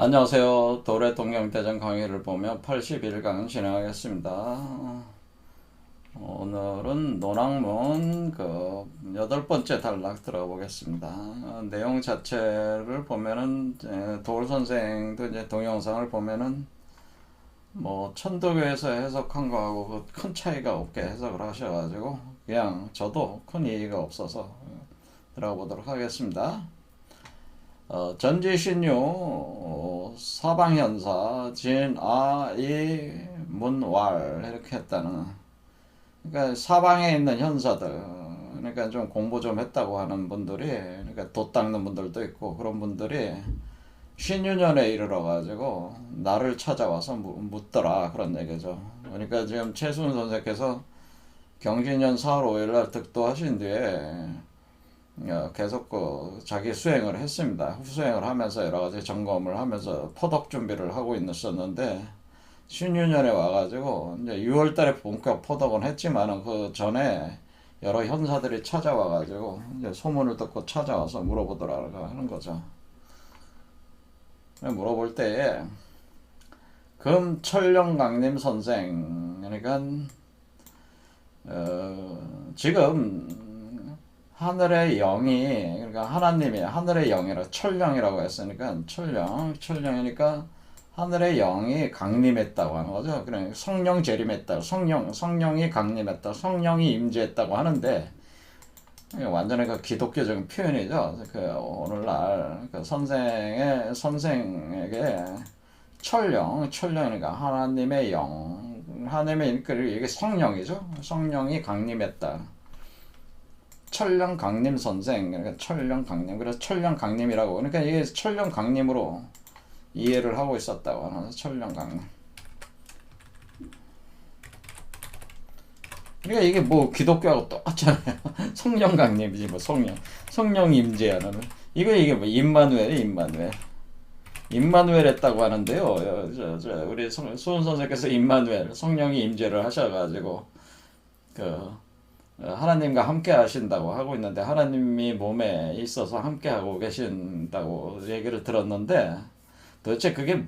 안녕하세요. 도래 동경대전 강의를 보며 81강 진행하겠습니다. 오늘은 논학문 여덟 번째 단락 들어가 보겠습니다. 내용 자체를 보면은 도울 선생도 이제 동영상을 보면은 뭐 천도교에서 해석한 거하고 큰 차이가 없게 해석을 하셔가지고 그냥 저도 큰 이의가 없어서 들어가 보도록 하겠습니다. 전지신유 사방현사 진아이 문왈 이렇게 했다는, 그러니까 사방에 있는 현사들, 그러니까 좀 공부 좀 했다고 하는 분들이, 그러니까 돛 닦는 분들도 있고 그런 분들이 신유년에 이르러 가지고 나를 찾아와서 묻더라 그런 얘기죠. 그러니까 지금 최순 선생께서 경진년 4월 5일날 득도하신 뒤에 계속 자기 수행을 했습니다. 후수행을 하면서 여러 가지 점검을 하면서 포덕 준비를 하고 있었는데 신유년에 와가지고 이제 6월 달에 본격 포덕은 했지만은 그 전에 여러 현사들이 찾아와가지고 이제 소문을 듣고 찾아와서 물어보더라고 하는 거죠. 물어볼 때에 금철령강림 선생, 그러니까 지금 하늘의 영이, 그러니까 하나님이 하늘의 영이라 철령이라고 했으니까 철령이니까 하늘의 영이 강림했다고 하는 거죠. 그러니까 성령 재림했다, 성령이 강림했다, 성령이 임재했다고 하는데 완전히 그 기독교적인 표현이죠. 그 오늘날 그 선생에게 철령이니까 하나님의 영, 하나님의, 그리고 이게 성령이죠. 성령이 강림했다. 철령 강림 선생, 그러니까 철령 강림, 그래서 철령 강림이라고, 그러니까 이게 철령 강림으로 이해를 하고 있었다고 하는 철령 강림. 그러니까 이게 뭐 기독교하고 똑같잖아요. 성령 강림이지 뭐 성령 임재하는, 이게 뭐 임마누엘 했다고 하는데요. 우리 수은 선생께서 임마누엘, 성령이 임재를 하셔가지고 하나님과 함께 하신다고 하고 있는데, 하나님이 몸에 있어서 함께 하고 계신다고 얘기를 들었는데, 도대체 그게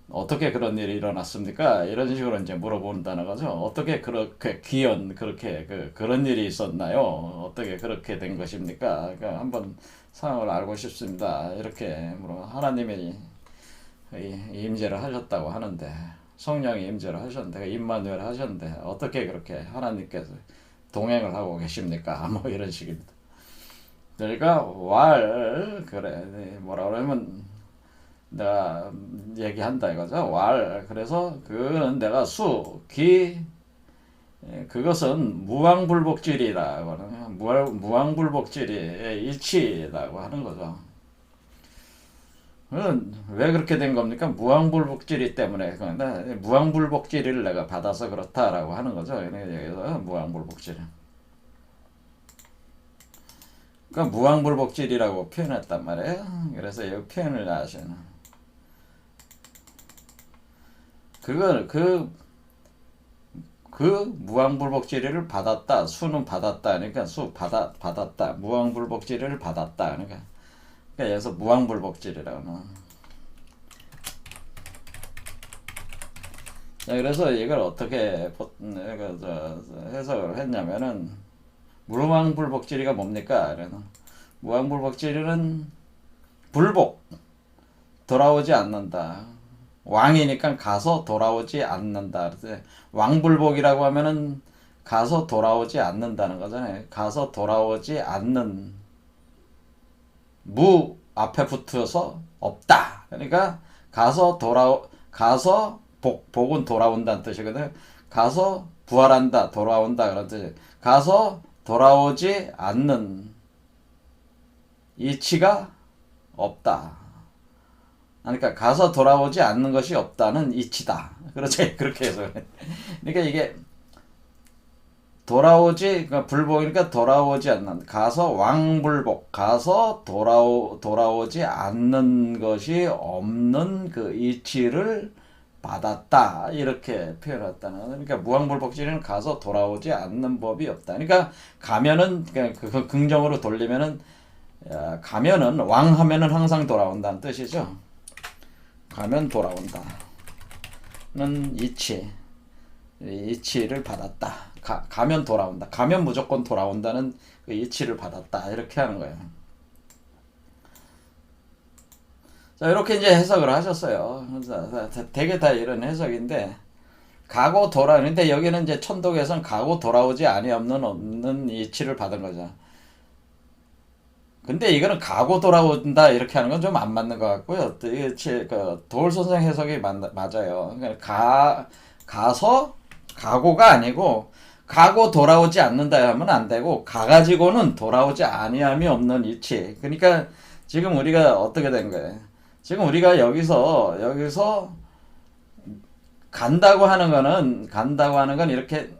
어떻게 그런 일이 일어났습니까? 이런 식으로 이제 물어본다는 거죠. 어떻게 그렇게 그렇게 그런 일이 있었나요? 어떻게 그렇게 된 것입니까? 그러니까 한번 상황을 알고 싶습니다. 이렇게 하나님이 임재를 하셨다고 하는데, 성령이 임재를 하셨는데, 임마누엘 하셨는데 어떻게 그렇게 하나님께서 동행을 하고 계십니까? 뭐 이런 식입니다. 그러니까 그래 뭐라 그러면 내가 얘기한다 이거죠. 그래서 그거는 내가 그것은 무왕불복질이라고 하는, 무왕불복질이 일치라고 하는 거죠. 왜 그렇게 된 겁니까? 무왕불복질이 때문에. 무왕불복질을 내가 받아서 그렇다라고 하는 거죠. 여기서 무왕불복질. 그러니까 무왕불복질이라고 표현했단 말이에요. 그래서 이 표현을 아시는. 무왕불복질을 받았다. 수는 받았다. 그러니까 받았다. 무왕불복질을 받았다. 그러니까 여기서 무왕불복질이라고. 그래서 이걸 어떻게 해석을 했냐면은, 무왕불복질이가 뭡니까? 무왕불복질은 돌아오지 않는다. 왕이니까 가서 돌아오지 않는다. 왕불복이라고 하면은 가서 돌아오지 않는다는 거잖아요. 가서 돌아오지 않는, 무 앞에 붙어서 없다. 그러니까 가서 복은 돌아온다는 뜻이거든요. 가서 부활한다, 돌아온다 그런 뜻이에요. 가서 돌아오지 않는 이치가 없다. 그러니까 가서 돌아오지 않는 것이 없다는 이치다. 그렇죠. 그렇게 해서. 그러니까 이게 그러니까 불복이니까 돌아오지 않는, 가서 왕불복, 가서 돌아오지 않는 것이 없는 그 이치를 받았다, 이렇게 표현했다는. 그러니까 무왕불복질은 가서 돌아오지 않는 법이 없다. 그러니까 가면은 그 긍정으로 돌리면은, 가면은 왕하면은 항상 돌아온다는 뜻이죠. 가면 돌아온다 는 이치를 받았다. 가면 돌아온다. 가면 무조건 돌아온다는 그 이치를 받았다. 이렇게 하는 거예요. 자, 이렇게 이제 해석을 하셨어요. 되게 다 이런 해석인데, 가고 근데 여기는 이제 천독에서는 가고 돌아오지 없는 이치를 받은 거죠. 근데 이거는 가고 돌아온다 이렇게 하는 건 좀 안 맞는 것 같고요. 도울 선생 해석이 맞아요. 그러니까 가서 가고가 아니고 가고 돌아오지 않는다 하면 안 되고 가가지고는 돌아오지 아니함이 없는 이치. 그러니까 지금 우리가 어떻게 된 거예요? 지금 우리가 여기서 간다고 하는 건 이렇게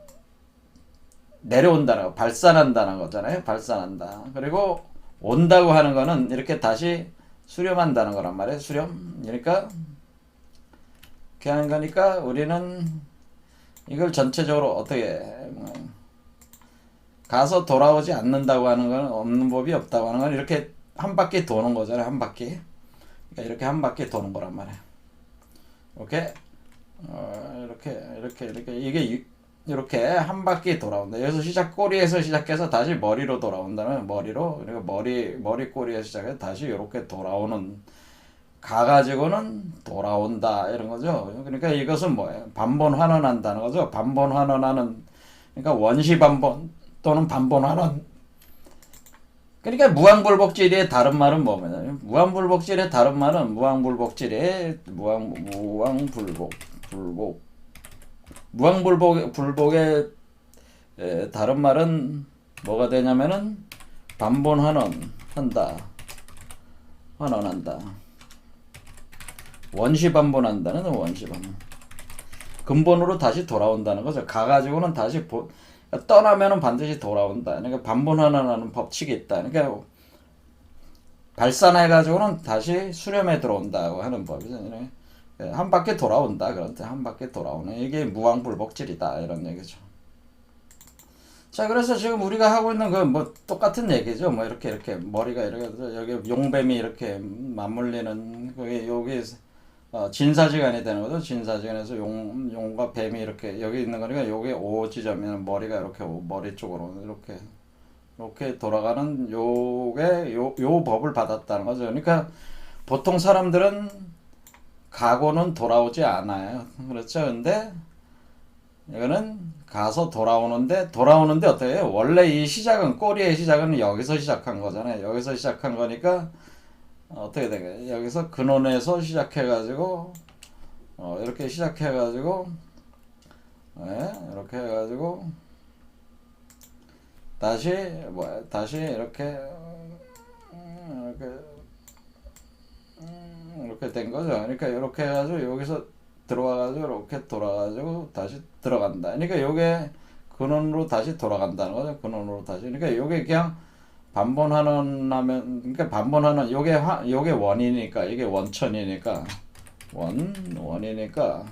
내려온다는 거, 발산한다는 거잖아요. 발산한다. 그리고 온다고 하는 거는 이렇게 다시 수렴한다는 거란 말이에요. 수렴. 그러니까 이렇게 하는 거니까 우리는 이걸 전체적으로 어떻게 가서 돌아오지 않는다고 하는 건 없는 법이 없다고 하는 건 이렇게 한 바퀴 도는 거잖아요. 한 바퀴. 그러니까 이렇게 한 바퀴 도는 거란 말이에요. 이렇게 이렇게 한 바퀴 돌아온다. 여기서 꼬리에서 시작해서 다시 머리로 돌아온다는 머리로 그러니까 머리 꼬리에서 시작해서 다시 이렇게 돌아오는 가가지고는 돌아온다 이런 거죠. 그러니까 이것은 뭐예요? 반본 환원한다는 거죠. 반본 환원하는 그러니까 원시 반본 또는 반본 환원. 그러니까 무왕불복질의 다른 말은 뭐냐면 무왕불복질의 다른 말은 무왕불복의 다른 말은 뭐가 되냐면은 반본 환원한다. 환원한다. 원시 반본한다는 원시 반본. 근본으로 다시 돌아온다는 거죠. 가가지고는 다시 떠나면은 반드시 돌아온다. 그러니까 반본 환원하는 법칙이 있다. 그러니까 발산해가지고는 다시 수렴에 들어온다고 하는 법이죠. 한 바퀴 돌아온다. 그런데 한 바퀴 돌아오는 이게 무왕불복질이다 이런 얘기죠. 자, 그래서 지금 우리가 하고 있는 그 뭐 똑같은 얘기죠. 뭐 이렇게 머리가 이렇게 여기 용뱀이 이렇게 맞물리는 그게 여기 진사지간이 되는 거죠. 진사지간에서 용과 뱀이 이렇게 여기 있는 거니까 여기 O 지점이면 머리가 이렇게 머리 쪽으로 이렇게 돌아가는 요 법을 받았다는 거죠. 그러니까 보통 사람들은 가고는 돌아오지 않아요. 그렇죠. 근데 이거는 가서 돌아오는데 어떻게 해요? 원래 이 시작은 꼬리의 시작은 여기서 시작한 거잖아요. 여기서 시작한 거니까 어떻게 되겠어요? 여기서 근원에서 시작해가지고 이렇게 시작해가지고 이렇게 해가지고 다시 이렇게 된 거죠. 그러니까 이렇게 해가지고 여기서 들어와가지고 이렇게 돌아가지고 다시 들어간다. 그러니까 요게 근원으로 다시 돌아간다는 거죠. 근원으로 다시. 그러니까 요게 그냥 반본환원하면 그러니까 반본환원 요게 원이니까 이게 원천이니까 원이니까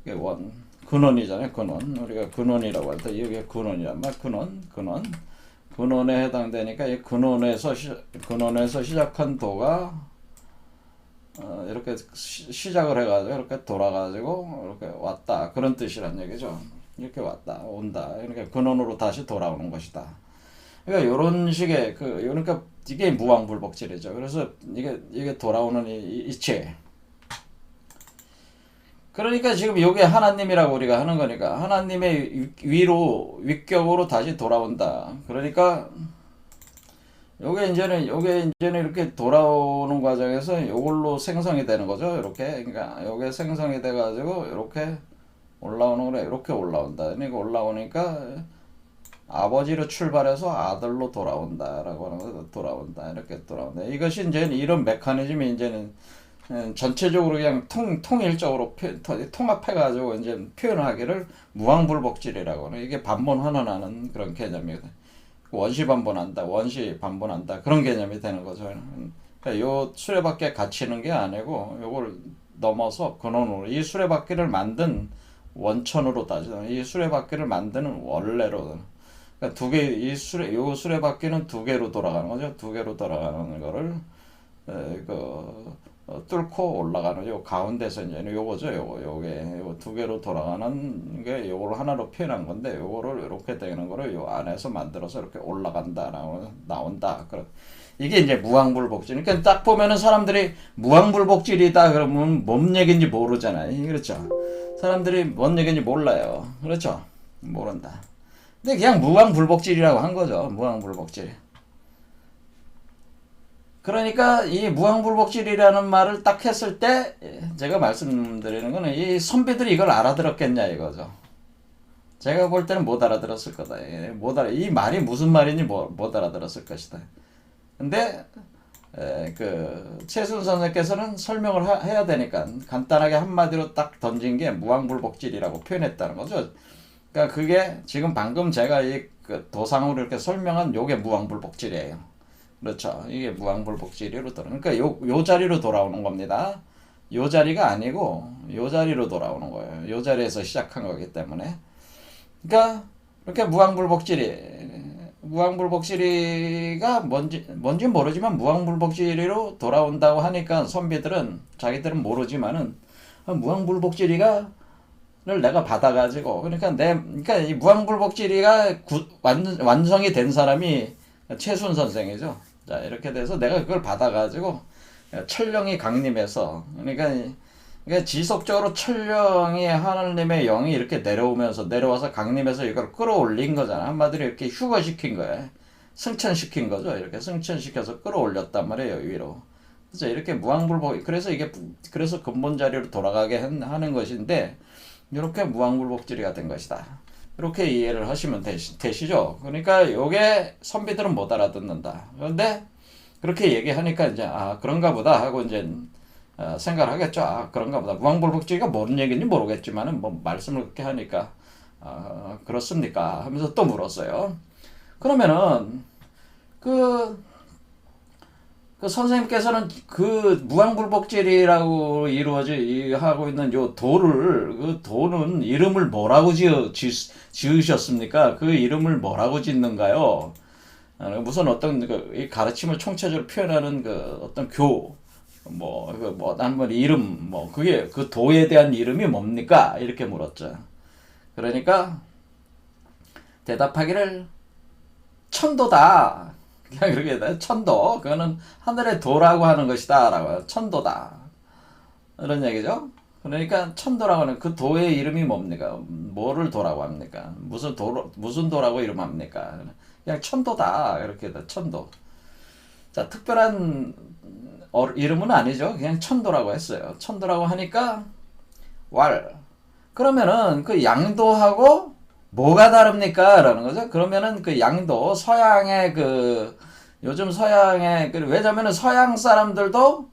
이게 근원이잖아요. 근원. 우리가 근원이라고 할 때 이게 근원이란 말. 근원에 해당되니까 이 근원에서 시작한 도가 이렇게 시작을 해가지고 이렇게 돌아가지고 이렇게 왔다 그런 뜻이란 얘기죠. 이렇게 온다. 그러니까 근원으로 다시 돌아오는 것이다. 그러니까 이런 식의 그러니까 이게 무왕불복질이죠. 그래서 이게 돌아오는 이치. 그러니까 지금 이게 하나님이라고 우리가 하는 거니까 하나님의 윗격으로 다시 돌아온다. 그러니까 요게 이제는 이렇게 돌아오는 과정에서 요걸로 생성이 되는 거죠. 이렇게. 그러니까 요게 생성이 돼 가지고 이렇게 올라오는 거래. 이렇게 올라온다. 그러니까 올라오니까 아버지로 출발해서 아들로 돌아온다라고 하는 거죠. 돌아온다. 이렇게 돌아온다. 이것이 이제 이런 메커니즘이 이제는 전체적으로 그냥 통일적으로 통합해 가지고 이제 표현하기를 무왕불복질이라고 하는 이게 반본 환원하는 그런 개념이거든. 원시 반본한다, 원시 반본한다 그런 개념이 되는 거죠. 그러니까 요 수레바퀴에 갇히는 게 아니고 요걸 넘어서 근원으로 이 수레바퀴를 만든 원천으로 따지면 이 수레바퀴를 만드는 원래로 그러니까 요 수레바퀴는 두 개로 돌아가는 거죠. 두 개로 돌아가는 거를 뚫고 올라가는 요 가운데서 이제 요거죠. 요게 요 두 개로 돌아가는 게 요거를 하나로 표현한 건데 요거를 이렇게 되는 거를 요 안에서 만들어서 이렇게 올라간다라고 나온다. 그럼 이게 이제 무왕불복질. 그러니까 딱 보면은 사람들이 무왕불복질이다 그러면 뭔 얘기인지 모르잖아요. 그렇죠? 사람들이 뭔 얘기인지 몰라요. 그렇죠? 모른다. 근데 그냥 무왕불복질이라고 한 거죠. 무왕불복질. 그러니까 이 무왕불복질이라는 말을 딱 했을 때 제가 말씀드리는 거는 이 선비들이 이걸 알아들었겠냐 이거죠. 제가 볼 때는 못 알아들었을 거다. 이 말이 무슨 말인지 못 알아들었을 것이다. 근데 그 최순 선생께서는 설명을 해야 되니까 간단하게 한마디로 딱 던진 게 무왕불복질이라고 표현했다는 거죠. 그러니까 그게 지금 방금 제가 그 도상으로 이렇게 설명한 요게 무왕불복질이에요. 그렇죠. 이게 무왕불복질이로 돌아. 그러니까 요 자리로 돌아오는 겁니다. 요 자리가 아니고 요 자리로 돌아오는 거예요. 요 자리에서 시작한 거기 때문에. 그러니까 이렇게 무왕불복질이가 뭔지 모르지만 무왕불복질이로 돌아온다고 하니까 선비들은 자기들은 모르지만은 무왕불복질이가 를 내가 받아가지고 그러니까 이 무왕불복질이가 완성이 된 사람이 최순 선생이죠. 자 이렇게 돼서 내가 그걸 받아가지고 천령이 강림해서 그러니까 지속적으로 천령이 하나님의 영이 이렇게 내려와서 강림해서 이걸 끌어올린 거잖아. 한마디로 이렇게 휴거시킨 거야. 승천시킨 거죠. 이렇게 승천시켜서 끌어올렸단 말이에요 위로. 그래서 이렇게 무왕불복 그래서 근본 자리로 돌아가게 하는 것인데. 이렇게 무왕불복질이가 된 것이다. 이렇게 이해를 하시면 되시죠. 그러니까 요게 선비들은 못 알아듣는다. 그런데 그렇게 얘기하니까 이제 그런가 보다 하고 이제 생각을 하겠죠. 그런가 보다. 무왕불복질이가 뭔 얘기인지 모르겠지만은 뭐 말씀을 그렇게 하니까 그렇습니까? 하면서 또 물었어요. 그러면은 그 선생님께서는 그 무왕불복질이라고 하고 있는 요 돌을 그 돌은 이름을 뭐라고 지으셨습니까? 그 이름을 뭐라고 짓는가요? 무슨 어떤 이 가르침을 총체적으로 표현하는 그 어떤 한번 이름 그게 그 도에 대한 이름이 뭡니까? 이렇게 물었죠. 그러니까 대답하기를 천도다. 그냥 그렇게 돼. 천도. 그거는 하늘의 도라고 하는 것이다. 라고. 천도다. 이런 얘기죠. 그러니까 천도라고 하는 그 도의 이름이 뭡니까? 뭐를 도라고 합니까? 무슨 도라고 이름합니까? 그냥 천도다. 이렇게 돼. 천도. 자, 특별한 이름은 아니죠. 그냥 천도라고 했어요. 천도라고 하니까 그러면은 그 양도하고 뭐가 다릅니까? 라는 거죠. 그러면은 그 양도, 서양의 요즘 서양의, 왜냐면은 서양 사람들도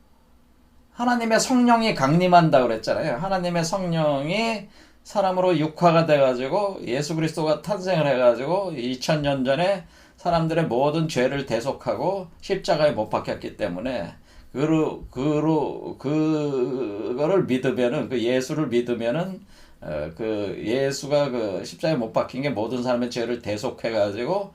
하나님의 성령이 강림한다 그랬잖아요. 하나님의 성령이 사람으로 육화가 돼가지고 예수 그리스도가 탄생을 해가지고 2000년 전에 사람들의 모든 죄를 대속하고 십자가에 못 박혔기 때문에 그거를 믿으면은, 그 예수를 믿으면은 그 예수가 그 십자가에 못 박힌 게 모든 사람의 죄를 대속해가지고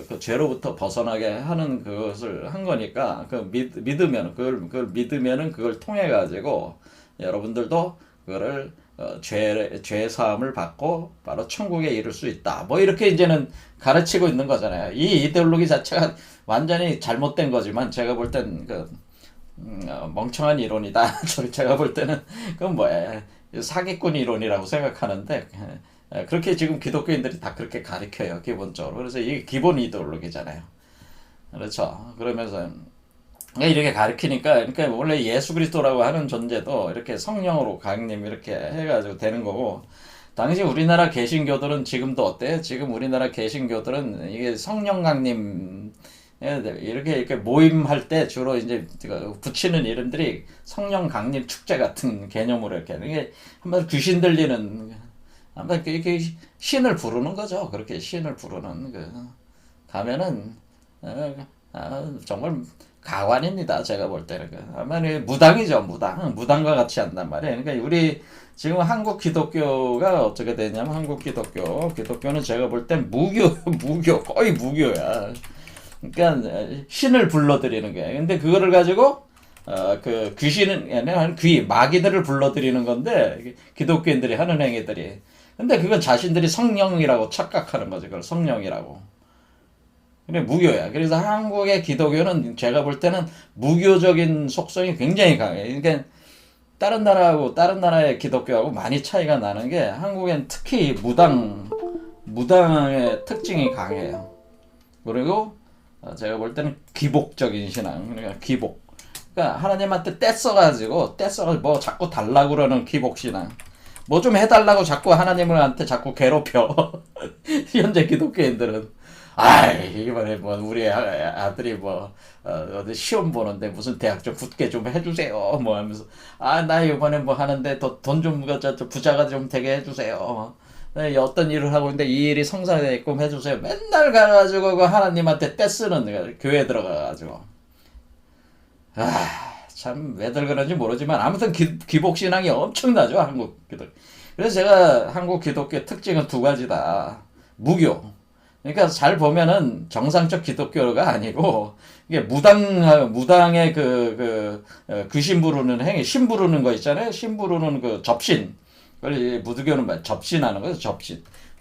그 죄로부터 벗어나게 하는 그것을 한 거니까 믿으면 그걸 믿으면은 그걸 통해 가지고 여러분들도 그거를 죄 사함을 받고 바로 천국에 이를 수 있다. 뭐 이렇게 이제는 가르치고 있는 거잖아요. 이 이데올로기 자체가 완전히 잘못된 거지만 제가 볼 땐 멍청한 이론이다. 제가 볼 때는 그건 뭐야? 사기꾼 이론이라고 생각하는데 그렇게 지금 기독교인들이 다 그렇게 가르쳐요. 기본적으로. 그래서 이게 기본 이데올로기잖아요. 그렇죠. 그러면서 이렇게 가르치니까 그러니까 원래 예수 그리스도라고 하는 존재도 이렇게 성령으로 강림 이렇게 해가지고 되는 거고, 당시 우리나라 개신교들은 지금도 어때요? 지금 우리나라 개신교들은 이게 성령 강림 이렇게 모임할 때 주로 이제 붙이는 이름들이 성령 강림 축제 같은 개념으로 이게 한번 귀신 들리는 한번 이렇게 신을 부르는 거죠. 그렇게 신을 부르는 가면은 정말 가관입니다. 제가 볼 때는 아마 무당이죠. 무당과 같이 한단 말이에요. 그러니까 우리 지금 한국 기독교가 어떻게 되냐면 한국 기독교는 제가 볼 땐 무교 거의 무교야. 그러니까 신을 불러들이는 거예요. 근데 그거를 가지고 그 귀신은 마귀들을 불러들이는 건데 기독교인들이 하는 행위들이. 근데 그건 자신들이 성령이라고 착각하는 거죠. 그걸 성령이라고. 근데 무교야. 그래서 한국의 기독교는 제가 볼 때는 무교적인 속성이 굉장히 강해요. 그러니까 다른 나라하고 다른 나라의 기독교하고 많이 차이가 나는 게 한국엔 특히 무당의 특징이 강해요. 그리고 제가 볼 때는 기복적인 신앙. 그러니까 기복. 그러니까 하나님한테 떼써가지고 뭐 자꾸 달라고 그러는 기복 신앙. 뭐 좀 해달라고 자꾸 하나님한테 자꾸 괴롭혀. 현재 기독교인들은. 이번에 뭐 우리 아들이 뭐 어디 시험 보는데 무슨 대학 좀 붙게 좀 해주세요. 뭐 하면서 나 이번에 뭐 하는데 돈 좀 부자가 좀 되게 해주세요. 어떤 일을 하고 있는데 이 일이 성사되게끔 해주세요. 맨날 가가지고 그 하나님한테 떼쓰는 교회 들어가가지고 참 왜들 그런지 모르지만 아무튼 기복신앙이 엄청나죠 한국 기독. 그래서 제가 한국 기독교 특징은 두 가지다. 무교. 그러니까 잘 보면은 정상적 기독교가 아니고 이게 무당의 귀신 부르는 행위, 신 부르는 거 있잖아요. 신 부르는 그 접신. 그걸 무두교는 뭐 접신하는 거죠.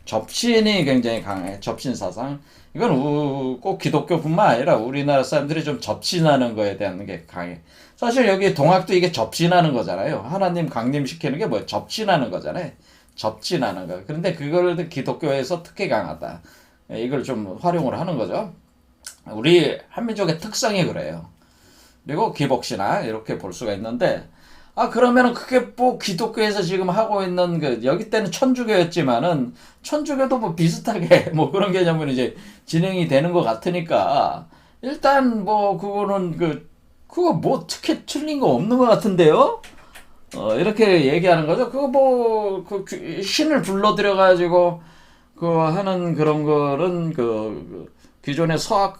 접신이 굉장히 강해. 접신 사상. 이건 꼭 기독교뿐만 아니라 우리나라 사람들이 좀 접신하는 거에 대한 게 강해. 사실 여기 동학도 이게 접신하는 거잖아요. 하나님 강림시키는 게 뭐예요? 접신하는 거잖아요. 접신하는 거. 그런데 그걸 기독교에서 특히 강하다. 이걸 좀 활용을 하는 거죠. 우리 한민족의 특성이 그래요. 그리고 기복신앙 이렇게 볼 수가 있는데 그러면은 그게 뭐 기독교에서 지금 하고 있는 여기 때는 천주교였지만은 천주교도 뭐 비슷하게 뭐 그런 개념으로 이제 진행이 되는 것 같으니까 일단 뭐 그거는 그거 뭐 특히 틀린 거 없는 것 같은데요? 이렇게 얘기하는 거죠. 그거 뭐 신을 불러들여 가지고 하는 그런 거는 기존의 서학도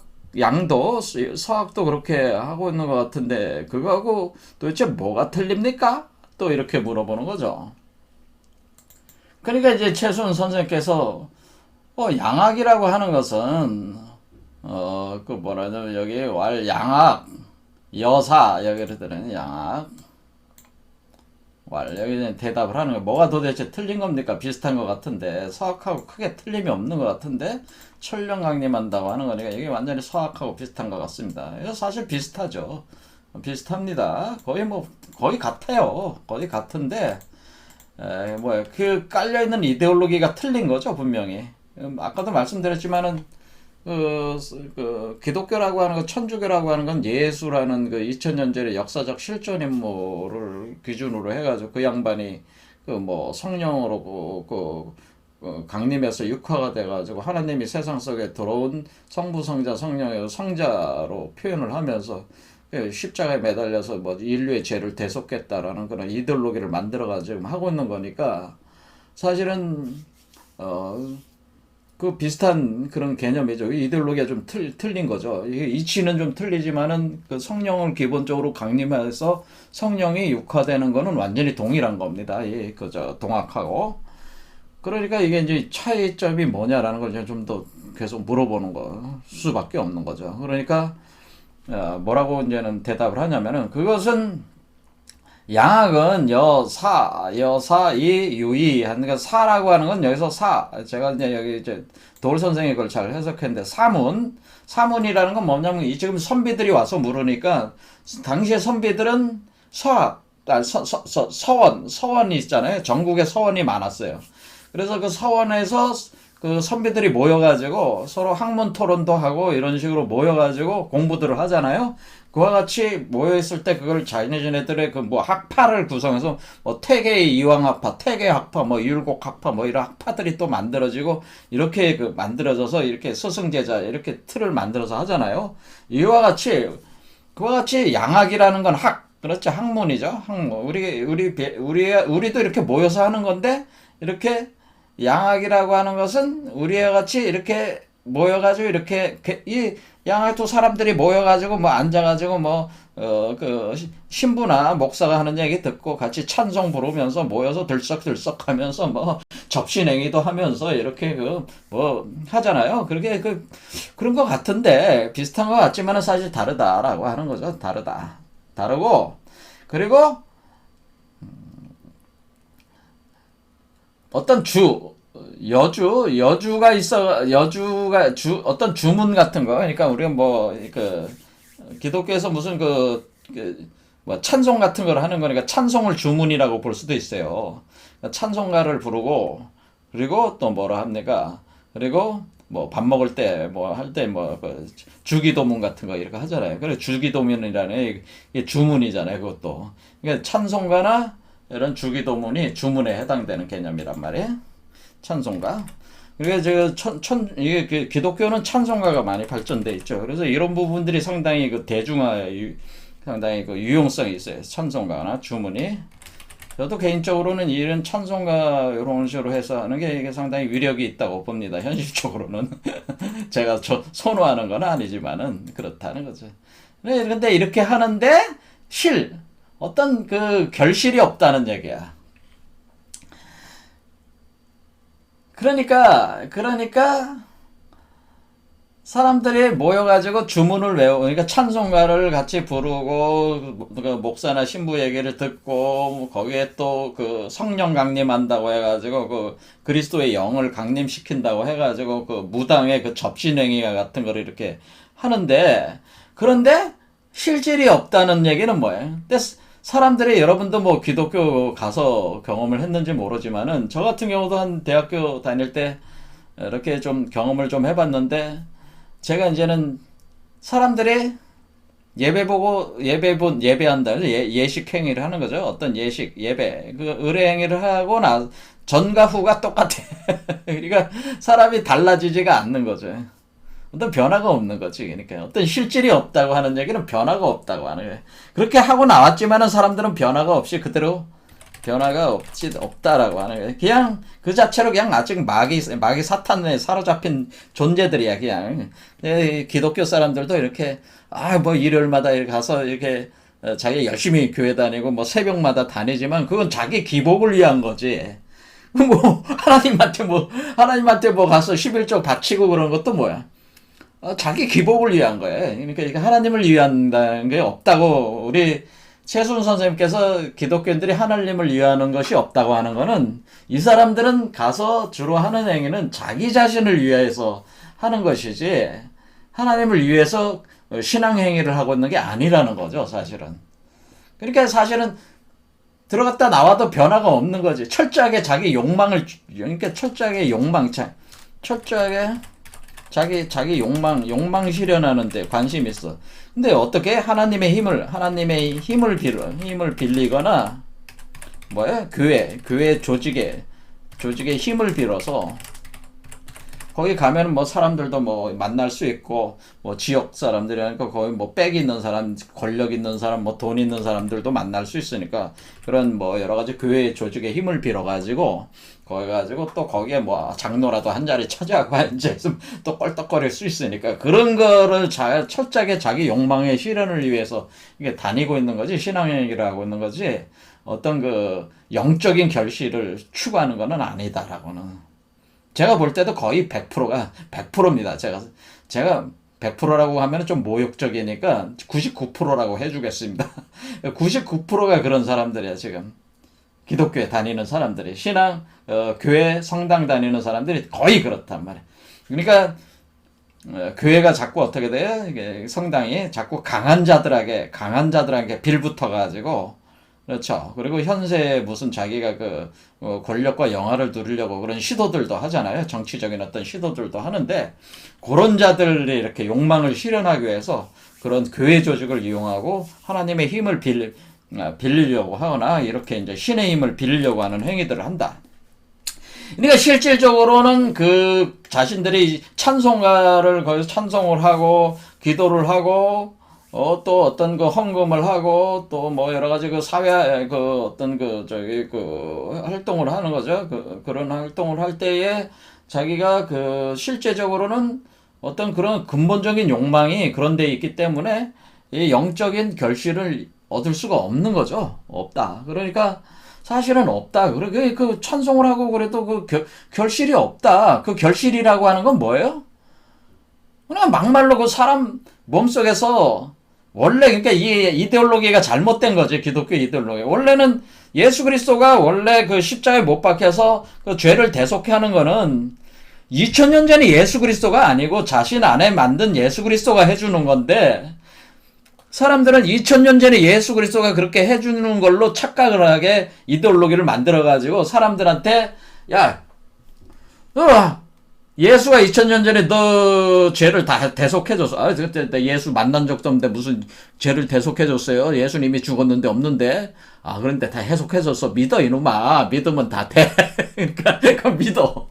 그렇게 하고 있는 것 같은데 그거하고 도대체 뭐가 틀립니까? 또 이렇게 물어보는 거죠. 그러니까 이제 최순 선생님께서 양악이라고 하는 것은 여기 양악 여사 여기를 들으는 양악 여기 대답을 하는 거 뭐가 도대체 틀린 겁니까? 비슷한 것 같은데 서학하고 크게 틀림이 없는 것 같은데 철령 강림한다고 하는 거니까 이게 완전히 서학하고 비슷한 것 같습니다. 이거 사실 비슷하죠. 비슷합니다. 거의 같아요. 거의 같은데 깔려 있는 이데올로기가 틀린 거죠 분명히. 아까도 말씀드렸지만은 기독교라고 하는 거, 천주교라고 하는 건 예수라는 2000년 전의 역사적 실존 인물을 기준으로 해가지고 그 양반이 성령으로 강림해서 육화가 돼가지고 하나님이 세상 속에 들어온 성부, 성자, 성령의 성자로 표현을 하면서 십자가에 매달려서 인류의 죄를 대속했다라는 그런 이데올로기를 만들어가지고 하고 있는 거니까 사실은 비슷한 그런 개념이죠. 이데올로기가 좀 틀린 거죠. 이치는 좀 틀리지만은 성령을 기본적으로 강림해서 성령이 육화되는 거는 완전히 동일한 겁니다. 동학하고. 그러니까 이게 이제 차이점이 뭐냐라는 걸 좀 더 계속 물어보는 거 수밖에 없는 거죠. 그러니까 뭐라고 이제는 대답을 하냐면은 그것은 양악은 여사, 유이 하는 사라고 하는 건 여기서 제가 이제 여기 돌 선생이 그걸 잘 해석했는데 사문이라는 건 뭐냐면 지금 선비들이 와서 물으니까 당시에 선비들은 서원이 있잖아요. 전국에 서원이 많았어요. 그래서 그 서원에서 선비들이 모여가지고 서로 학문 토론도 하고 이런 식으로 모여가지고 공부들을 하잖아요. 그와 같이 모여있을 때 그걸 자기네들의 학파를 구성해서 태계의 이왕학파, 태계학파, 율곡학파 이런 학파들이 또 만들어지고 이렇게 만들어져서 이렇게 스승제자 이렇게 틀을 만들어서 하잖아요. 그와 같이 양학이라는 건 그렇죠. 학문이죠. 학문. 우리도 이렇게 모여서 하는 건데 이렇게 양학이라고 하는 것은 우리와 같이 이렇게 모여가지고 이렇게 이 양학도 사람들이 모여가지고 앉아가지고 신부나 목사가 하는 얘기 듣고 같이 찬송 부르면서 모여서 들썩들썩하면서 접신행위도 하면서 이렇게 하잖아요. 그렇게 그런 것 같은데 비슷한 것 같지만은 사실 다르다라고 하는 거죠. 다르다. 다르고, 그리고 어떤 여주가 있어, 어떤 주문 같은 거, 그러니까 우리가 뭐, 기독교에서 무슨 뭐 찬송 같은 걸 하는 거니까 찬송을 주문이라고 볼 수도 있어요. 찬송가를 부르고, 그리고 또 뭐라 합니까? 그리고 뭐 밥 먹을 때, 뭐 할 때, 주기도문 같은 거 이렇게 하잖아요. 그래, 주기도문이라는 이게 주문이잖아요. 그것도. 그러니까 찬송가나 이런 주기도문이 주문에 해당되는 개념이란 말이에요. 찬송가. 그러니까 이게 기독교는 찬송가가 많이 발전돼 있죠. 그래서 이런 부분들이 상당히 상당히 유용성이 있어요. 찬송가나 주문이. 저도 개인적으로는 이런 찬송가 이런 식으로 해서 하는 게 이게 상당히 위력이 있다고 봅니다. 현실적으로는. 제가 선호하는 건 아니지만은 그렇다는 거죠. 근데 이렇게 하는데 어떤 결실이 없다는 얘기야. 그러니까 사람들이 모여가지고 주문을 외우고, 그러니까 찬송가를 같이 부르고, 목사나 신부 얘기를 듣고, 거기에 또 성령 강림한다고 해가지고, 그리스도의 영을 강림시킨다고 해가지고, 무당의 접신행위가 같은 거를 이렇게 하는데, 그런데 실질이 없다는 얘기는 뭐예요? 근데 사람들이, 여러분도 뭐 기독교 가서 경험을 했는지 모르지만은, 저 같은 경우도 한 대학교 다닐 때, 이렇게 좀 경험을 좀 해봤는데, 제가 이제는 사람들이 예배한다. 예식 행위를 하는 거죠. 어떤 예배. 의례 행위를 하고 전과 후가 똑같아. 그러니까 사람이 달라지지가 않는 거죠. 어떤 변화가 없는 거지. 그러니까 어떤 실질이 없다고 하는 얘기는 변화가 없다고 하는 거예요. 그렇게 하고 나왔지만은 사람들은 변화가 없이 그대로 변화가 없다라고 하는 거예요. 그냥 그 자체로 그냥 아직 마귀 사탄에 사로잡힌 존재들이야. 그냥 기독교 사람들도 이렇게 뭐 일요일마다 이렇게 가서 이렇게 자기 열심히 교회 다니고 뭐 새벽마다 다니지만 그건 자기 기복을 위한 거지. 뭐 하나님한테 뭐 가서 11조 바치고 그런 것도 뭐야? 자기 기복을 위한 거예요. 그러니까 하나님을 위한다는 게 없다고 우리 최순 선생님께서 기독교인들이 하나님을 위하는 것이 없다고 하는 거는 이 사람들은 가서 주로 하는 행위는 자기 자신을 위해서 하는 것이지 하나님을 위해서 신앙 행위를 하고 있는 게 아니라는 거죠, 사실은. 그러니까 사실은 들어갔다 나와도 변화가 없는 거지. 철저하게 자기 욕망을, 그러니까 철저하게 자기 욕망 실현하는데 관심 있어. 근데 어떻게 하나님의 힘을 빌리거나 교회 조직의 힘을 빌어서 거기 가면 뭐 사람들도 뭐 만날 수 있고 뭐 지역 사람들이니까 거기 뭐 빽 있는 사람, 권력 있는 사람, 뭐 돈 있는 사람들도 만날 수 있으니까 그런 뭐 여러 가지 교회 조직의 힘을 빌어 가지고 거기 가지고 또 거기에 뭐 장로라도 한 자리 차지하고 이제 또 껄떡거릴 수 있으니까 그런 거를 철저하게 자기 욕망의 실현을 위해서 이게 다니고 있는 거지, 신앙행위를 하고 있는 거지 어떤 영적인 결실을 추구하는 거는 아니다라고는. 제가 볼 때도 거의 100%입니다. 제가 100%라고 하면 좀 모욕적이니까 99%라고 해주겠습니다. 99%가 그런 사람들이야, 지금. 기독교에 다니는 사람들이. 교회, 성당 다니는 사람들이 거의 그렇단 말이야. 그러니까, 교회가 자꾸 어떻게 돼요? 이게 성당이 자꾸 강한 자들에게 빌붙어가지고, 그렇죠. 그리고 현재 무슨 자기가 권력과 영화를 누리려고 그런 시도들도 하잖아요. 정치적인 어떤 시도들도 하는데, 그런 자들이 이렇게 욕망을 실현하기 위해서 그런 교회 조직을 이용하고 하나님의 힘을 빌리려고 하거나 이렇게 이제 신의 힘을 빌리려고 하는 행위들을 한다. 그러니까 실질적으로는 자신들이 찬송가를 거기서 찬송을 하고 기도를 하고 또 어떤 헌금을 하고 또 뭐 여러 가지 사회 어떤 활동을 하는 거죠. 그런 활동을 할 때에 자기가 실제적으로는 어떤 그런 근본적인 욕망이 그런 데 있기 때문에 이 영적인 결실을 얻을 수가 없는 거죠. 없다. 그러니까 사실은 없다. 그리고 찬송을 하고 그래도 결실이 없다. 결실이라고 하는 건 뭐예요? 그냥 막말로 사람 몸속에서 원래 그러니까 이 이데올로기가 잘못된 거지. 기독교 이데올로기. 원래는 예수 그리스도가 원래 그 십자가에 못 박혀서 그 죄를 대속해 하는 거는 2000년 전에 예수 그리스도가 아니고 자신 안에 만든 예수 그리스도가 해주는 건데, 사람들은 2000년 전에 예수 그리스도가 그렇게 해주는 걸로 착각을 하게 이데올로기를 만들어가지고 사람들한테, 야, 예수가 2000년 전에 너 죄를 다 대속해줬어. 그때 예수 만난 적도 없는데 무슨 죄를 대속해줬어요? 예수님이 죽었는데 없는데? 그런데 다 해속해줬어. 믿어, 이놈아. 믿으면 다 돼. 그러니까 믿어.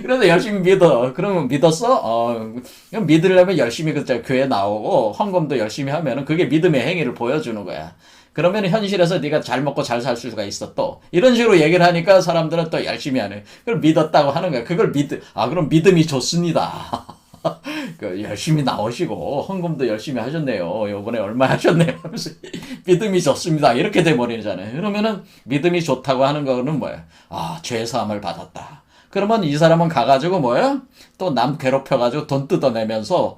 그래서 열심히 믿어. 그러면 믿었어? 그럼 믿으려면 열심히 교회 나오고 헌금도 열심히 하면은 그게 믿음의 행위를 보여주는 거야. 그러면 현실에서 네가 잘 먹고 잘 살 수가 있어 또. 이런 식으로 얘기를 하니까 사람들은 또 열심히 하네. 그걸 믿었다고 하는 거야. 그걸 그럼 믿음이 좋습니다. 열심히 나오시고 헌금도 열심히 하셨네요. 요번에 얼마 하셨네요. 하면서 믿음이 좋습니다. 이렇게 돼버리잖아요. 그러면은 믿음이 좋다고 하는 거는 뭐야? 죄 사함을 받았다. 그러면 이 사람은 가가지고 뭐야? 또 남 괴롭혀가지고 돈 뜯어내면서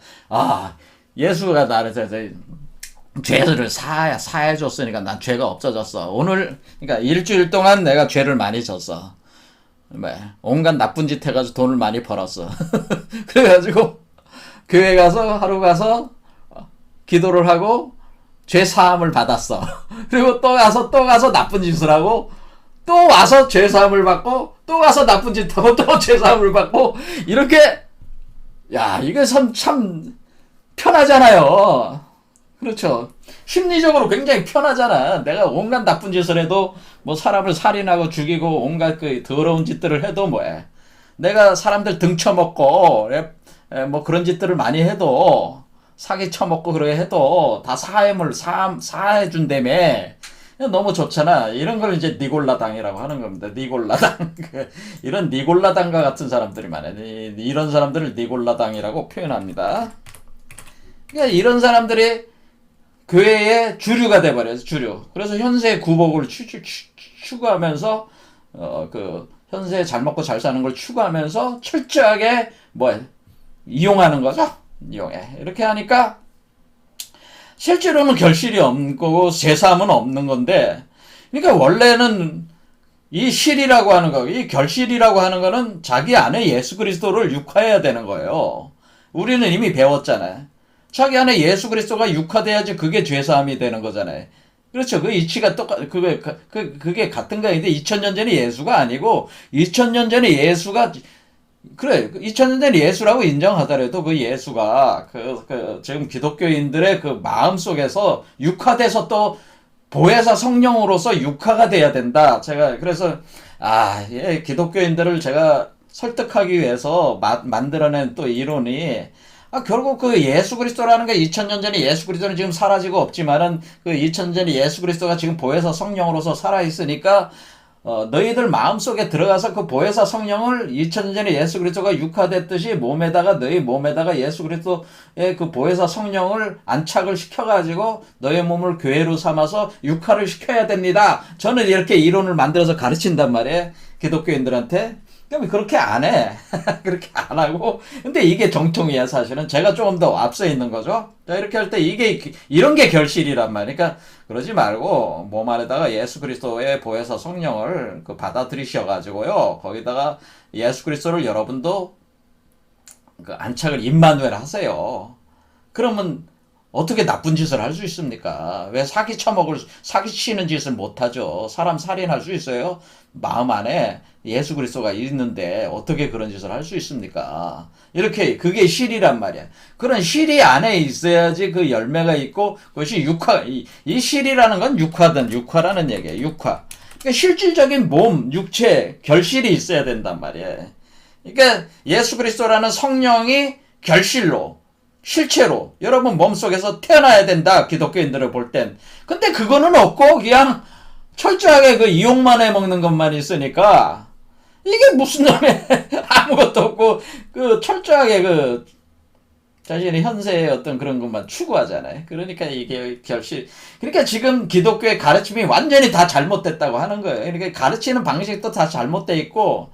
예수가 나를 죄를 사해줬으니까 난 죄가 없어졌어. 오늘 그러니까 일주일 동안 내가 죄를 많이 졌어. 온갖 나쁜 짓 해가지고 돈을 많이 벌었어. 그래가지고 교회 가서 하루 가서 기도를 하고 죄 사함을 받았어. 그리고 또 가서 나쁜 짓을 하고 또 와서 죄 사함을 받고 또 가서 나쁜 짓 하고 또 죄 사함을 받고 이렇게 이게 참 편하잖아요. 그렇죠. 심리적으로 굉장히 편하잖아. 내가 온갖 나쁜 짓을 해도 뭐 사람을 살인하고 죽이고 온갖 그 더러운 짓들을 해도 뭐해. 내가 사람들 등쳐먹고 뭐 그런 짓들을 많이 해도 사기 쳐먹고 그러게 해도 다 사해준다며. 너무 좋잖아. 이런 걸 이제 니골라당이라고 하는 겁니다. 니골라당. 이런 니골라당과 같은 사람들이 많아요. 이런 사람들을 니골라당이라고 표현합니다. 그러니까 이런 사람들이 교회의 주류가 돼버려요. 주류. 그래서 현세의 구복을 추구하면서 현세에 잘 먹고 잘 사는 걸 추구하면서 철저하게 이용하는 거죠. 이용해. 이렇게 하니까 실제로는 결실이 없고 제사함은 없는 건데, 그러니까 원래는 이 실이라고 하는 거, 이 결실이라고 하는 거는 자기 안에 예수 그리스도를 육화해야 되는 거예요. 우리는 이미 배웠잖아요. 자기 안에 예수 그리스도가 육화돼야지 그게 죄사함이 되는 거잖아요. 그렇죠. 그 이치가 그게 같은 거인데 2000년 전에 예수가 아니고 2000년 전에 예수가 그래, 2000년 전 예수라고 인정하더라도 그 예수가 지금 기독교인들의 그 마음 속에서 육화돼서 또 보혜사 성령으로서 육화가 돼야 된다. 제가 그래서 기독교인들을 제가 설득하기 위해서 만들어낸 또 이론이 결국 그 예수 그리스도라는 게 2000년 전에 예수 그리스도는 지금 사라지고 없지만은 그 2000년 전에 예수 그리스도가 지금 보혜사 성령으로서 살아 있으니까 너희들 마음속에 들어가서 그 보혜사 성령을 2000년 전에 예수 그리스도가 육화됐듯이 너희 몸에다가 예수 그리스도의 그 보혜사 성령을 안착을 시켜가지고 너희 몸을 교회로 삼아서 육화를 시켜야 됩니다. 저는 이렇게 이론을 만들어서 가르친단 말이에요. 기독교인들한테. 그럼 그렇게 안 해. 그렇게 안 하고. 근데 이게 정통이야, 사실은. 제가 조금 더 앞서 있는 거죠. 자, 이렇게 할 때 이런 게 결실이란 말이야. 그러니까 그러지 말고 몸 안에다가 예수 그리스도의 보혜사 성령을 받아들이셔가지고요. 거기다가 예수 그리스도를 여러분도 안착을 임마누엘 하세요. 그러면 어떻게 나쁜 짓을 할 수 있습니까? 왜 사기 치는 짓을 못하죠? 사람 살인할 수 있어요? 마음 안에 예수 그리스도가 있는데 어떻게 그런 짓을 할 수 있습니까? 이렇게 그게 실이란 말이야. 그런 실이 안에 있어야지 그 열매가 있고 그것이 육화. 이 실이라는 건 육화라는 얘기야. 육화. 그러니까 실질적인 몸, 육체, 결실이 있어야 된단 말이야. 그러니까 예수 그리스도라는 성령이 결실로 실체로 여러분 몸속에서 태어나야 된다. 기독교인들을 볼 땐. 근데 그거는 없고 그냥 철저하게 그 이용만 해먹는 것만 있으니까 이게 무슨 놈의 아무것도 없고 철저하게 자신의 현세의 어떤 그런 것만 추구하잖아요. 그러니까 이게 그러니까 지금 기독교의 가르침이 완전히 다 잘못됐다고 하는 거예요. 그러니까 가르치는 방식도 다 잘못돼 있고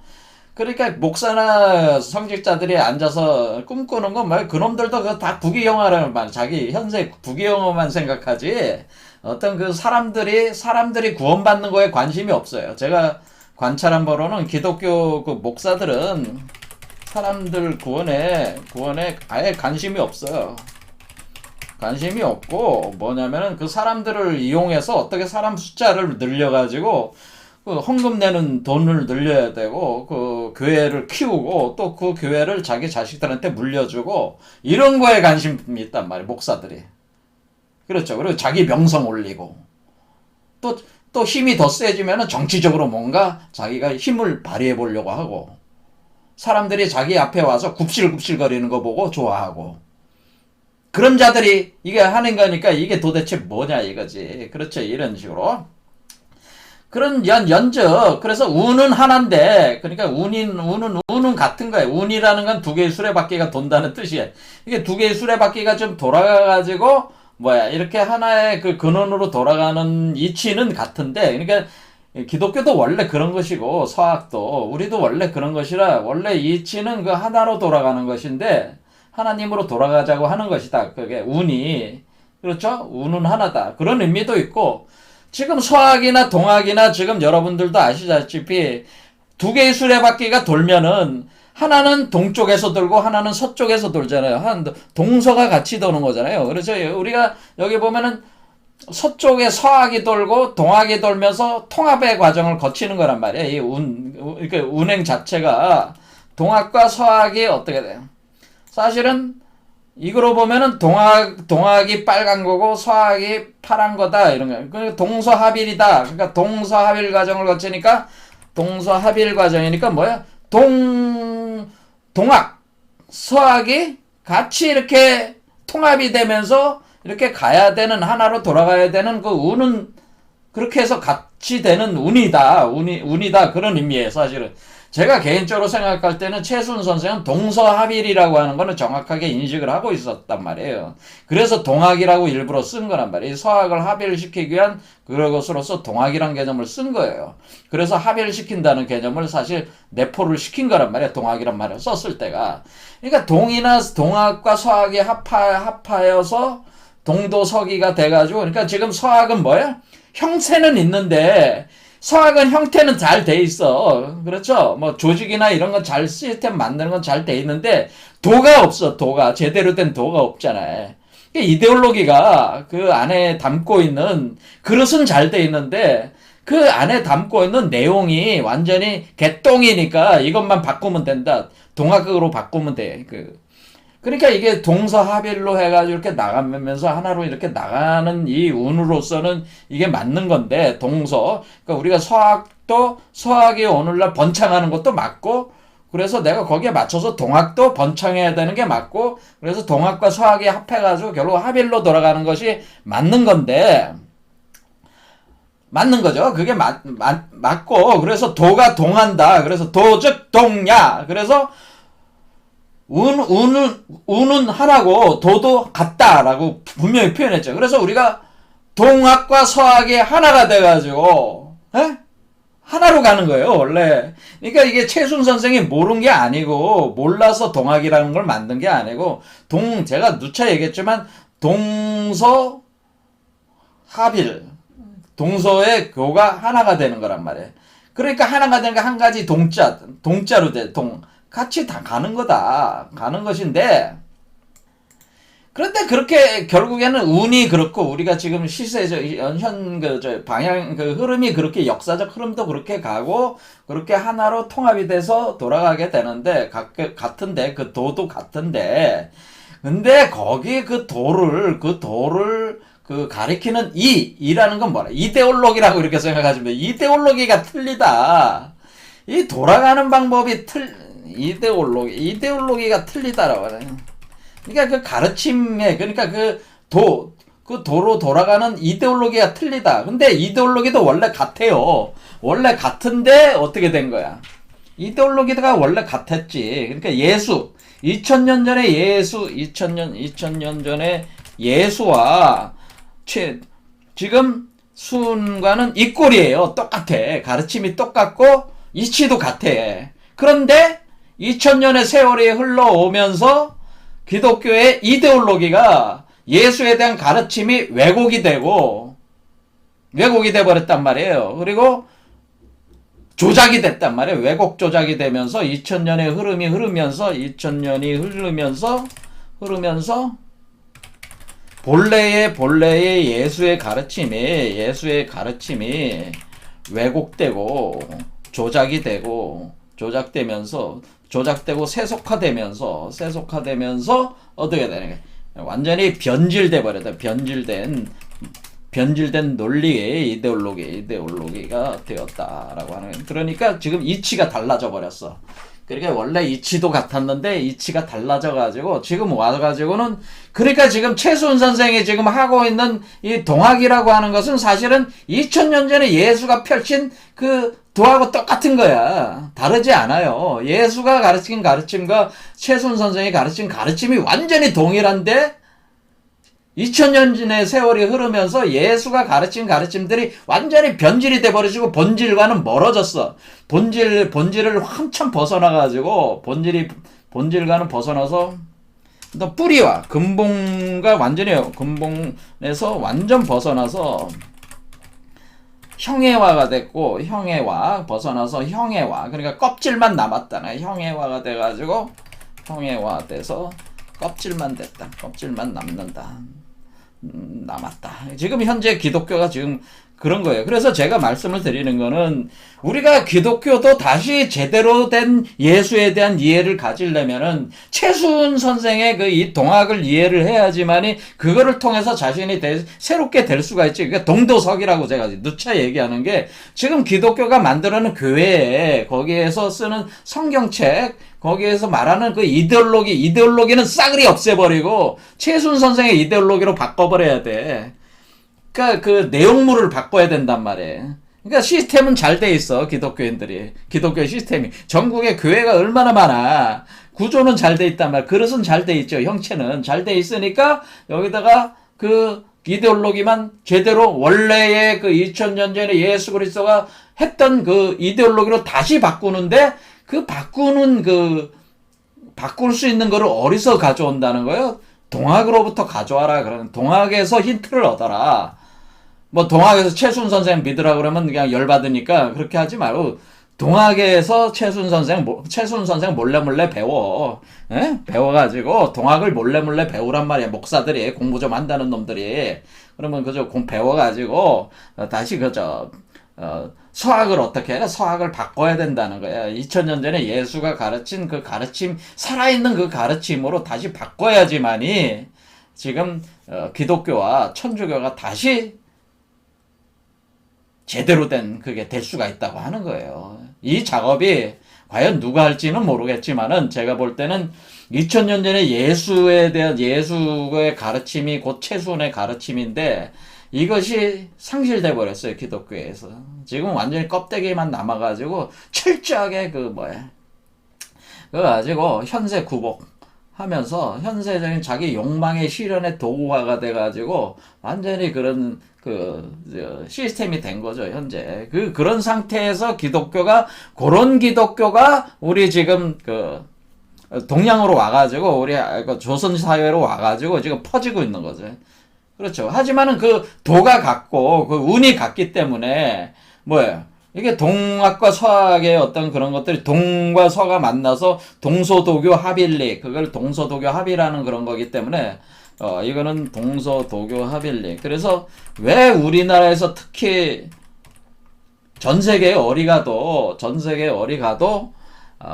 그러니까 목사나 성직자들이 앉아서 꿈꾸는 건 말, 그놈들도 다 부귀영화라는 말, 자기 현세 부귀영화만 생각하지, 어떤 그 사람들이 구원받는 거에 관심이 없어요. 제가 관찰한 바로는 기독교 그 목사들은 사람들 구원에 아예 관심이 없어요. 관심이 없고, 뭐냐면은 그 사람들을 이용해서 어떻게 사람 숫자를 늘려가지고 그 헌금 내는 돈을 늘려야 되고, 그 교회를 키우고, 또 그 교회를 자기 자식들한테 물려주고, 이런 거에 관심이 있단 말이에요, 목사들이. 그렇죠. 그리고 자기 명성 올리고, 또 힘이 더 세지면은 정치적으로 뭔가 자기가 힘을 발휘해 보려고 하고, 사람들이 자기 앞에 와서 굽실굽실 거리는 거 보고 좋아하고, 그런 자들이 이게 하는 거니까 이게 도대체 뭐냐 이거지. 그렇죠. 이런 식으로. 그런 연적. 그래서 운은 하나인데, 그러니까 운은 같은 거예요. 운이라는 건 두 개의 수레바퀴가 돈다는 뜻이에요. 이게 두 개의 수레바퀴가 좀 돌아가가지고, 이렇게 하나의 그 근원으로 돌아가는 이치는 같은데, 그러니까 기독교도 원래 그런 것이고, 서학도, 우리도 원래 그런 것이라, 원래 이치는 그 하나로 돌아가는 것인데, 하나님으로 돌아가자고 하는 것이다. 그게 운이. 그렇죠? 운은 하나다. 그런 의미도 있고, 지금 서학이나 동학이나 지금 여러분들도 아시다시피 두 개의 수레바퀴가 돌면은 하나는 동쪽에서 돌고 하나는 서쪽에서 돌잖아요. 동서가 같이 도는 거잖아요. 그래서 우리가 여기 보면은 서쪽에 서학이 돌고 동학이 돌면서 통합의 과정을 거치는 거란 말이에요. 이렇게 운행 자체가 동학과 서학이 어떻게 돼요? 사실은 이거로 보면은 동학이 빨간 거고 서학이 파란 거다 이런 거예요. 그러니까 동서합일이다. 그러니까 동서합일 과정을 거치니까 동서합일 과정이니까 뭐야? 동학 서학이 같이 이렇게 통합이 되면서 이렇게 가야 되는 하나로 돌아가야 되는 그 운은 그렇게 해서 같이 되는 운이다 그런 의미예요. 사실은 제가 개인적으로 생각할 때는 최순 선생은 동서합일이라고 하는 거는 정확하게 인식을 하고 있었단 말이에요. 그래서 동학이라고 일부러 쓴 거란 말이에요. 서학을 합일시키기 위한 그것으로서 동학이란 개념을 쓴 거예요. 그래서 합일시킨다는 개념을 사실 내포를 시킨 거란 말이에요. 동학이란 말을 썼을 때가. 그러니까 동학과 서학이 합하여서 동도서기가 돼가지고, 그러니까 지금 서학은 뭐야? 형태는 있는데, 서학은 형태는 잘 돼 있어. 그렇죠? 뭐 조직이나 이런 건 잘 시스템 만드는 건 잘 돼 있는데 도가 없어. 제대로 된 도가 없잖아요. 이데올로기가 그 안에 담고 있는 그릇은 잘 돼 있는데 그 안에 담고 있는 내용이 완전히 개똥이니까 이것만 바꾸면 된다. 동학으로 바꾸면 돼. 그러니까 이게 동서합일로 해가지고 이렇게 나가면서 하나로 이렇게 나가는 이 운으로서는 이게 맞는 건데, 그러니까 우리가 서학이 오늘날 번창하는 것도 맞고, 그래서 내가 거기에 맞춰서 동학도 번창해야 되는 게 맞고, 그래서 동학과 서학이 합해가지고 결국 합일로 돌아가는 것이 맞는 건데, 맞는 거죠. 그게 맞고, 그래서 도가 동한다. 그래서 도즉 동야. 그래서 운은 하나고 도도 같다라고 분명히 표현했죠. 그래서 우리가 동학과 서학이 하나가 돼가지고 하나로 가는 거예요, 원래. 그러니까 이게 최순 선생이 모른 게 아니고 몰라서 동학이라는 걸 만든 게 아니고 제가 누차 얘기했지만 동서 합일, 동서의 교가 하나가 되는 거란 말이에요. 그러니까 하나가 되는 게 한 가지 동자로 돼. 같이 다 가는 것인데, 그런데 그렇게 결국에는 운이 그렇고 우리가 지금 방향 흐름이 그렇게 역사적 흐름도 그렇게 가고 그렇게 하나로 통합이 돼서 돌아가게 되는데 같은데 그 도도 같은데, 근데 거기 그 도를 가리키는 이라는 건 뭐라? 이데올로기라고 이렇게 생각하시면 이데올로기가 틀리다. 이 돌아가는 방법이 이데올로기가 틀리다라고 하네요. 그러니까 그 가르침에, 그러니까 그 도로 돌아가는 이데올로기가 틀리다. 근데 이데올로기도 원래 같아요. 원래 같은데 어떻게 된 거야? 이데올로기가 원래 같았지. 그러니까 2000년 전에 예수와 지금 순과는 이꼴이에요. 똑같아. 가르침이 똑같고 이치도 같아. 그런데 2000년의 세월이 흘러오면서 기독교의 이데올로기가 예수에 대한 가르침이 왜곡이 돼버렸단 말이에요. 그리고 조작이 됐단 말이에요. 왜곡 조작이 되면서 2000년의 흐름이 흐르면서 2000년이 흐르면서 본래의 예수의 가르침이 왜곡되고 조작되고 세속화되면서 어떻게 되는 거예요? 완전히 변질돼 버렸다. 변질된 논리의 이데올로기가 되었다라고 하는 거예요. 그러니까 지금 이치가 달라져 버렸어. 그러니까 원래 이치도 같았는데 이치가 달라져가지고 지금 와가지고는 그러니까 지금 최수훈 선생이 지금 하고 있는 이 동학이라고 하는 것은 사실은 2000년 전에 예수가 펼친 그 도하고 똑같은 거야. 다르지 않아요. 예수가 가르친 가르침과 최수훈 선생이 가르친 가르침이 완전히 동일한데 2000년 전의 세월이 흐르면서 예수가 가르친 가르침들이 완전히 변질이 돼버리시고 본질과는 멀어졌어. 본질을 한참 벗어나가지고 본질과는 벗어나서 또 뿌리와 근본과 근본에서 완전 벗어나서 형해화가 됐고 형해화 벗어나서 형해화 그러니까 껍질만 남았다네. 형해화가 돼가지고 형해화돼서 껍질만 됐다. 껍질만 남았다. 지금 현재 기독교가 지금 그런 거예요. 그래서 제가 말씀을 드리는 거는 우리가 기독교도 다시 제대로 된 예수에 대한 이해를 가지려면은 최수훈 선생의 그 이 동학을 이해를 해야지만이 그거를 통해서 자신이 새롭게 될 수가 있지. 그러니까 동도석이라고 제가 누차 얘기하는 게 지금 기독교가 만들어낸 교회에 거기에서 쓰는 성경책 거기에서 말하는 그 이데올로기는 싸그리 없애버리고 최순 선생의 이데올로기로 바꿔버려야 돼. 그러니까 그 내용물을 바꿔야 된단 말이에요. 그러니까 시스템은 잘 돼 있어. 기독교의 시스템이 전국에 교회가 얼마나 많아. 구조는 잘 돼 있단 말이야. 그릇은 잘 돼 있죠. 형체는 잘 돼 있으니까 여기다가 그 이데올로기만 제대로 원래의 그 2000년 전에 예수 그리스도가 했던 그 이데올로기로 다시 바꾸는데 그 바꿀 수 있는 거를 어디서 가져온다는 거예요? 동학으로부터 가져와라. 그러는 동학에서 힌트를 얻어라. 뭐 동학에서 최순 선생 믿으라 그러면 그냥 열받으니까 그렇게 하지 말고 동학에서 최순 선생 몰래 배워. 에? 배워가지고 동학을 몰래 배우란 말이야. 목사들이 공부 좀 한다는 놈들이. 그러면 그저 배워가지고 다시 서학을 어떻게 해? 서학을 바꿔야 된다는 거야. 2000년 전에 예수가 가르친 그 가르침, 살아있는 그 가르침으로 다시 바꿔야지만이 지금 기독교와 천주교가 다시 제대로 된 그게 될 수가 있다고 하는 거예요. 이 작업이 과연 누가 할지는 모르겠지만은 제가 볼 때는 2000년 전에 예수에 대한 예수의 가르침이 곧 최순의 가르침인데 이것이 상실돼 버렸어요. 기독교에서. 지금 완전히 껍데기만 남아가지고 철저하게 그거 가지고 현세 구복하면서 현세적인 자기 욕망의 실현의 도구화가 돼가지고 완전히 그런 시스템이 된 거죠. 현재 그런 상태에서 그런 기독교가 우리 지금 동양으로 와가지고 우리 조선 사회로 와가지고 지금 퍼지고 있는 거죠. 그렇죠. 하지만은 그 도가 같고 그 운이 같기 때문에 뭐예요? 이게 동학과 서학의 어떤 그런 것들이 동과 서가 만나서 동서도교 합일리 그걸 동서도교 합이라는 그런 거기 때문에 이거는 동서도교 합일리. 그래서 왜 우리나라에서 특히 전 세계에 어디 가도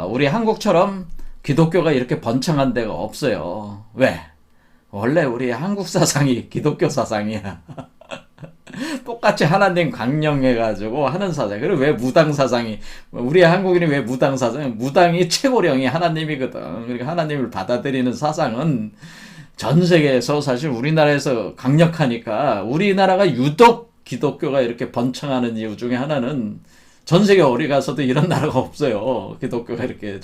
우리 한국처럼 기독교가 이렇게 번창한 데가 없어요. 왜? 원래 우리 한국 사상이 기독교 사상이야. 똑같이 하나님 강령해가지고 하는 사상. 그리고 왜 무당 사상이, 우리 한국인이 왜 무당 사상? 무당이 최고령이 하나님이거든. 그러니까 하나님을 받아들이는 사상은 전 세계에서 사실 우리나라에서 강력하니까 우리나라가 유독 기독교가 이렇게 번창하는 이유 중에 하나는 전 세계 어디 가서도 이런 나라가 없어요. 기독교가 이렇게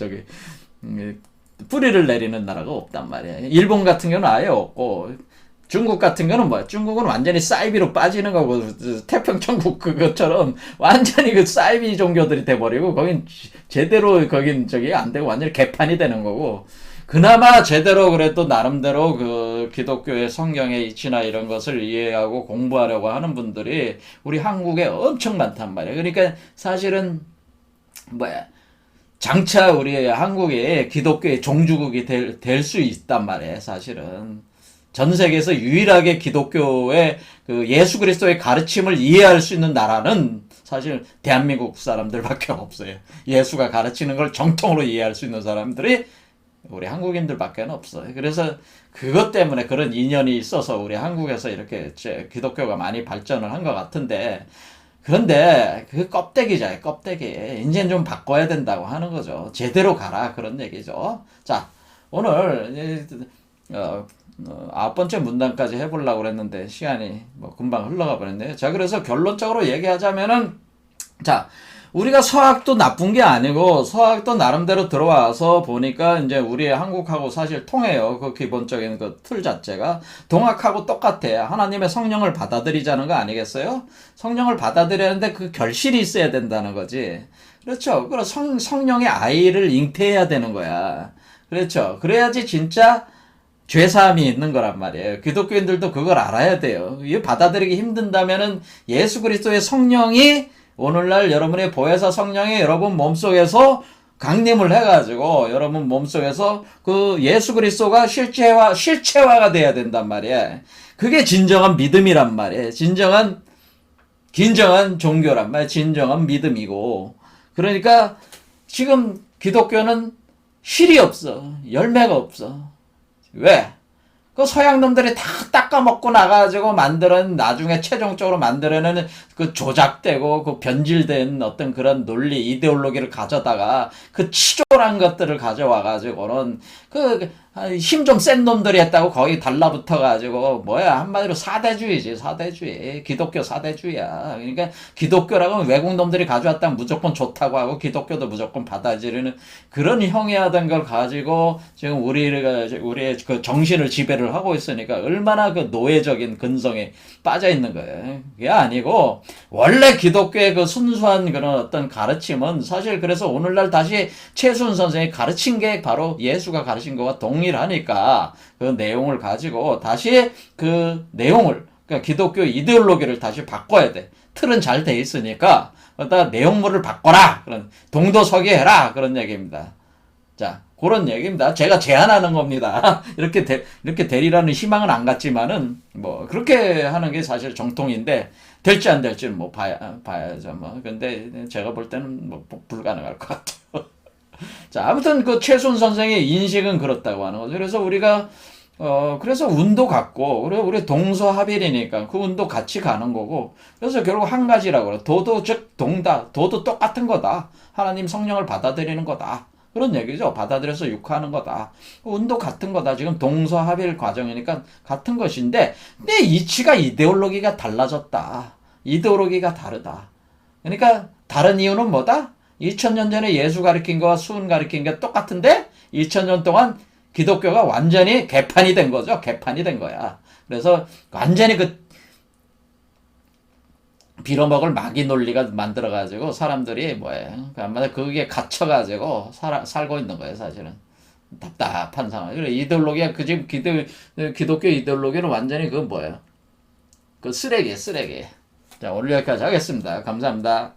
뿌리를 내리는 나라가 없단 말이에요. 일본 같은 경우는 아예 없고 중국 같은 거는 뭐야? 중국은 완전히 사이비로 빠지는 거고, 태평천국 그것처럼 완전히 그 사이비 종교들이 돼버리고, 거긴 제대로 거긴 저기 안 되고 완전히 개판이 되는 거고, 그나마 제대로 그래도 나름대로 그 기독교의 성경의 이치나 이런 것을 이해하고 공부하려고 하는 분들이 우리 한국에 엄청 많단 말이야. 그러니까 사실은 뭐야? 장차 우리 한국이 기독교의 종주국이 될 수 있단 말이에요, 사실은. 전 세계에서 유일하게 기독교의 그 예수 그리스도의 가르침을 이해할 수 있는 나라는 사실 대한민국 사람들밖에 없어요. 예수가 가르치는 걸 정통으로 이해할 수 있는 사람들이 우리 한국인들밖에 없어요. 그래서 그것 때문에 그런 인연이 있어서 우리 한국에서 이렇게 기독교가 많이 발전을 한 것 같은데, 그런데 그 껍데기잖아요, 껍데기. 이제는 좀 바꿔야 된다고 하는 거죠. 제대로 가라, 그런 얘기죠. 자, 오늘 9번째 문단까지 해보려고 그랬는데 시간이 뭐 금방 흘러가 버렸네요. 자, 그래서 결론적으로 얘기하자면은, 자, 우리가 서학도 나쁜 게 아니고 서학도 나름대로 들어와서 보니까 이제 우리 한국하고 사실 통해요. 그 기본적인 그 틀 자체가 동학하고 똑같아요. 하나님의 성령을 받아들이자는 거 아니겠어요? 성령을 받아들이는데 그 결실이 있어야 된다는 거지. 그렇죠. 그래서 성령의 아이를 잉태해야 되는 거야. 그렇죠. 그래야지 진짜 죄사함이 있는 거란 말이에요. 기독교인들도 그걸 알아야 돼요. 이거 받아들이기 힘든다면은 예수 그리스도의 성령이 오늘날 여러분의 보혜사 성령이 여러분 몸속에서 강림을 해가지고 여러분 몸속에서 그 예수 그리스도가 실체화가 돼야 된단 말이에요. 그게 진정한 믿음이란 말이에요. 진정한 종교란 말이에요. 진정한 믿음이고. 그러니까 지금 기독교는 실이 없어. 열매가 없어. 왜? 그 서양 놈들이 다 닦아먹고 나가지고 나중에 최종적으로 만들어내는 그 조작되고 그 변질된 어떤 그런 논리, 이데올로기를 가져다가 그 치졸한 것들을 가져와가지고는 힘 좀 센 놈들이 했다고 거기 달라붙어가지고 뭐야, 한마디로 사대주의지, 사대주의. 기독교 사대주의야. 그러니까 기독교라고 하면 외국 놈들이 가져왔다면 무조건 좋다고 하고 기독교도 무조건 받아들이는 그런 형이하던 걸 가지고 지금 우리의 그 정신을 지배를 하고 있으니까 얼마나 그 노예적인 근성에 빠져 있는 거예요. 그게 아니고 원래 기독교의 그 순수한 그런 어떤 가르침은 사실 그래서 오늘날 다시 최순 선생이 가르친 게 바로 예수가 가르친 거와 동일하니까 그 내용을 가지고 다시 그 내용을, 그러니까 기독교 이데올로기를 다시 바꿔야 돼. 틀은 잘 돼 있으니까 그러다 내용물을 바꿔라, 그런 동도서기 해라, 그런 얘기입니다. 자, 그런 얘기입니다. 제가 제안하는 겁니다. 이렇게 되리라는 희망은 안 갖지만은 뭐 그렇게 하는 게 사실 정통인데 될지 안 될지는 뭐 봐야죠. 뭐 근데 제가 볼 때는 뭐 불가능할 것 같아요. 자, 아무튼 그 최순 선생의 인식은 그렇다고 하는 거죠. 그래서 우리가 그래서 운도 같고, 그리고 우리 동서합일이니까 그 운도 같이 가는 거고, 그래서 결국 한 가지라고 그래. 도도 즉 동다. 도도 똑같은 거다. 하나님 성령을 받아들이는 거다. 그런 얘기죠. 받아들여서 육화하는 거다. 운도 같은 거다. 지금 동서합일 과정이니까 같은 것인데, 내 이치가 이데올로기가 달라졌다. 이데올로기가 다르다. 그러니까 다른 이유는 뭐다? 2000년 전에 예수 가르친 거와 수은 가르친 게 똑같은데 2000년 동안 기독교가 완전히 개판이 된 거죠. 개판이 된 거야. 그래서 완전히 그 빌어먹을 마귀 논리가 만들어가지고 사람들이 뭐예요? 아마 그게 갇혀가지고 살고 있는 거예요, 사실은. 답답한 상황. 그래, 이데올로기가 지금 기독교 이데올로기는 완전히 그 뭐예요? 그 쓰레기. 자, 오늘 여기까지 하겠습니다. 감사합니다.